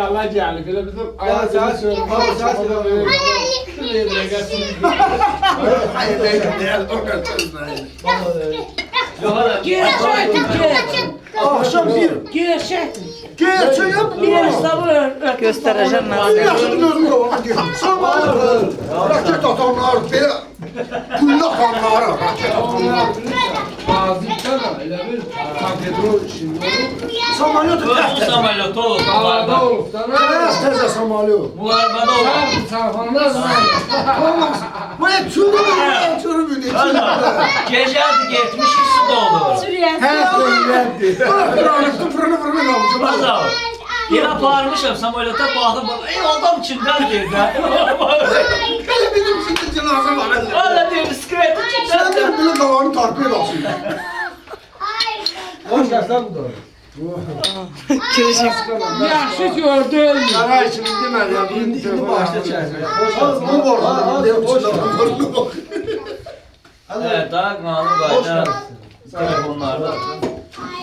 Allah geldi. Böyle bizim Ya saat söylüyorum. Baba saat söylüyorum. Şuraya bile gelsin. Hayır ben değer o kadar. Akşam bir. Göstereceğim ben Bir size. yaşlı gözüm kapalı diyor. Sabah. Raket atanlar böyle. Kullak anlar. Raket atanlar. Bazıkta da öyle bir kadro şimdi olur. Samalyotu Bu təhte. samolyot olur. Dağlarda olup da Tezə samalyo. Muharebede olur. Sen sarfanlar Olmaz. Böyle çürümü. Çürümü. Gecədir getmiş su doldur. Fırını kalmış. Azal. Yine aparmışım samolyota baxdım. Adam içindən deyir. Böyle bizim şimdi cenaze var. Valla deyir bisiklet Sen içindən. de bile davarını tarpıyor olsun. Hoş geldin bu da. Yaxşı gördün. Saray için demedi ya. İndi başta çeşme. Hoş geldin. Bu borcu. Hoş geldin. Evet, daha kanun qayda telefonlarda.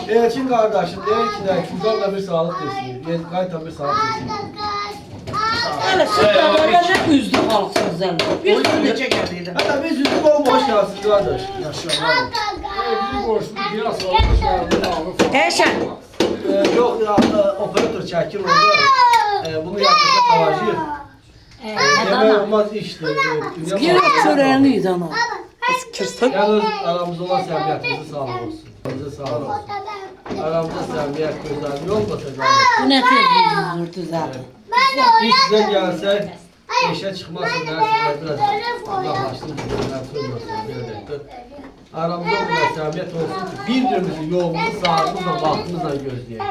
Elçin kardeşim diyor ki de Kuzan'la bir sağlık desin. Kaytan bir sağlık desin. Hele sütler böyle ne üzdü halk sözlerini. Bir sürü de çekerdiydim. Hatta biz yüzü bomboş gelsin kardeş. Bizim borçlu biraz olmuş yardım alıp. Eşen. Yok ya operatör çekir orada. Bunu yaklaşık savaşı. Yemeği olmaz işte. Gerek çöreğliydi ama. Kırsın. Yalnız aramızda olan sevgiyatımızı sağlık olsun. Aramızda sağlık olsun. Aramızda sevgiyat gözlerli olmasa kardeş. Bu ne tezgahı zaten. Biz size gelse işe çıkmasın dersinler biraz uzaklaştın gidenler sönmesin böyledir. Aramızda bu mesabiyet olsun ki birbirimizi yolumuzu sağlığımızla vaxtımızla gözleyelim.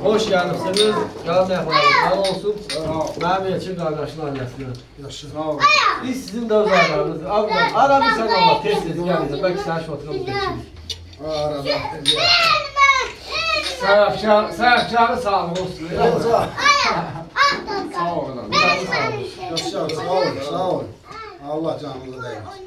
Hoş geldiniz. Yalnız sağ olsun. Benim Elçin kardeşin annesine. Sağ ol. Biz sizin de uzaylarınız. Aramızdan ama tez tez geldiğinizde belki sen şu oturup geçiriz. Arada. Sağ sağ olsun. Sağ olun. Sağ ol. Sağ ol. Allah canınızı değmesin.